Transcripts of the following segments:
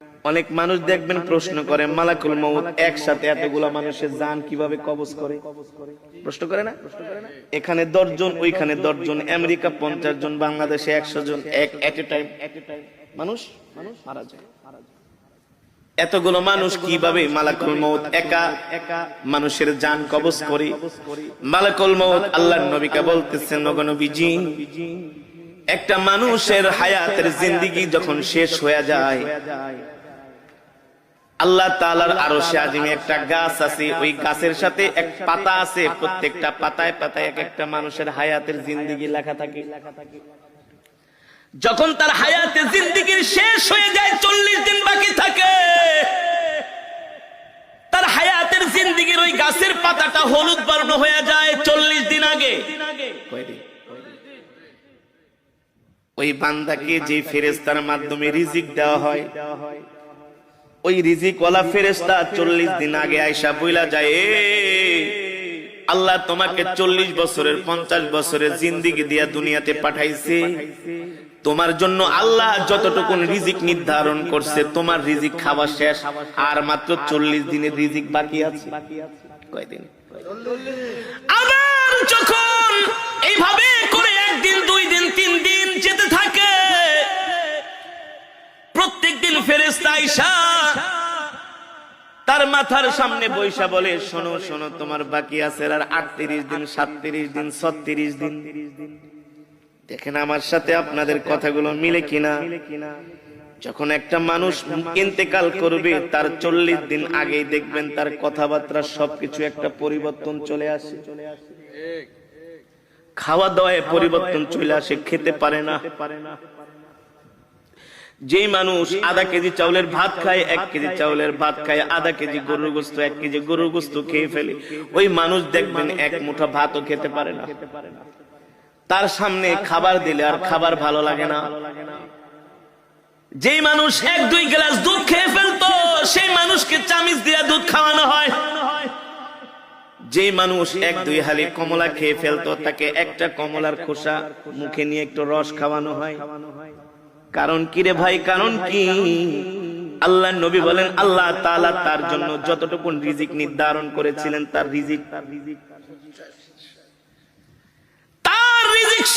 অনেক মানুষ দেখবেন প্রশ্ন করে মালাকুল মউত একসাথে এতগুলা মানুষের জান কিভাবে কবজ করে, প্রশ্ন করে না? এখানে 10 জন, ওইখানে 10 জন, আমেরিকা 50 জন, বাংলাদেশে 100 জন, এট এ টাইম মানুষ মারা যায়। এতগুলো মানুষ কিভাবে মালাকুল মউত একা মানুষের জান কবজ করে? মালাকুল মউত আল্লাহর নবীকে বলতেছেন, ওগো নবীজি, একটা মানুষের হায়াতের জিন্দেগি যখন শেষ হয়ে যায়, আল্লাহ তাআলার আরশে আজিমে একটা গাছ আছে, ওই গাছের সাথে এক পাতা আছে, প্রত্যেকটা পাতায় পাতায় এক একটা মানুষের হায়াতের জিন্দেগি লেখা থাকে। যখন তার হায়াতের জিন্দেগি শেষ হয়ে যায়, 40 দিন বাকি থাকে, তার হায়াতের জিন্দেগির ওই গাছের পাতাটা হলুদ বর্ণ হয়ে যায় 40 দিন আগে। ওই বান্দাকে যে ফেরেশতার মাধ্যমে রিজিক দেওয়া হয়, ওই রিজিকওয়ালা ফেরেশতা 40 দিন আগে আয়েশা বইলা যায়, আল্লাহ তোমাকে 40 বছরের 50 বছরের জিন্দেগি দিয়া দুনিয়াতে পাঠাইছে, তোমার জন্য আল্লাহ যতটুকু রিজিক নির্ধারণ করছে, তোমার রিজিক খাওয়া শেষ, আর মাত্র 40 দিনের রিজিক বাকি আছে। কয়দিন? আবার যখন এইভাবে করে 1 দিন 2 দিন 3 দিন যেতে থাকে, প্রত্যেকদিন ফেরেশতা আয়েশা তার মাথার সামনে বৈশা বলে, শোনো শোনো, তোমার বাকি আছে আর 38 দিন, 37 দিন, 36 দিন। দেখেন আমার সাথে আপনাদের কথাগুলো মিলে কিনা। যখন একটা মানুষ ইন্তেকাল করবে, তার 40 দিন আগেই দেখবেন তার কথাবার্তা সবকিছু একটা পরিবর্তন চলে আসে, খাওয়া দাওয়ায় পরিবর্তন চলে আসে, খেতে পারে না। যেই মানুষ আধা কেজি চাউলের ভাত খায়, 1 কেজি চাউলের ভাত খায়, আধা কেজি গরুর গোশত, 1 কেজি গরুর গোশত খেয়ে ফেলে, ওই মানুষ দেখবেন 1 মুঠো ভাতও খেতে পারে না। তার সামনে খাবার দিলে আর খাবার ভালো লাগে না। যেই মানুষ 1-2 গ্লাস দুধ খেয়ে ফেলতো, সেই মানুষকে চামিচ দিয়ে দুধ খাওয়ানো হয়। যেই মানুষ 1-2 হালি কমলা খেয়ে ফেলতো, তাকে একটা কমলার খোসা মুখে নিয়ে একটু রস খাওয়ানো হয়। কারণ কি রে ভাই, কারণ কি? আল্লাহর নবী বলেন, আল্লাহ তাআলা তার জন্য যতটুকু রিজিক নির্ধারণ করেছিলেন, তার রিজিক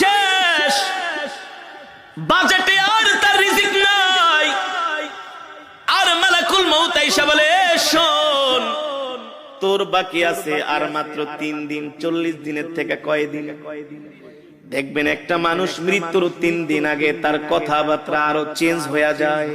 শেষ, বাজেটে আর তার রিজিক নাই। আর মালাকুল মউত আয়েশা বলে, শোন, তোর বাকি আছে আর মাত্র 3 দিন। 40 দিনের থেকে কয়দিন? দেখবেন একটা মানুষ মৃত্যুর 3 দিন আগে তার কথাবার্তা আরো চেঞ্জ হয়ে যায়।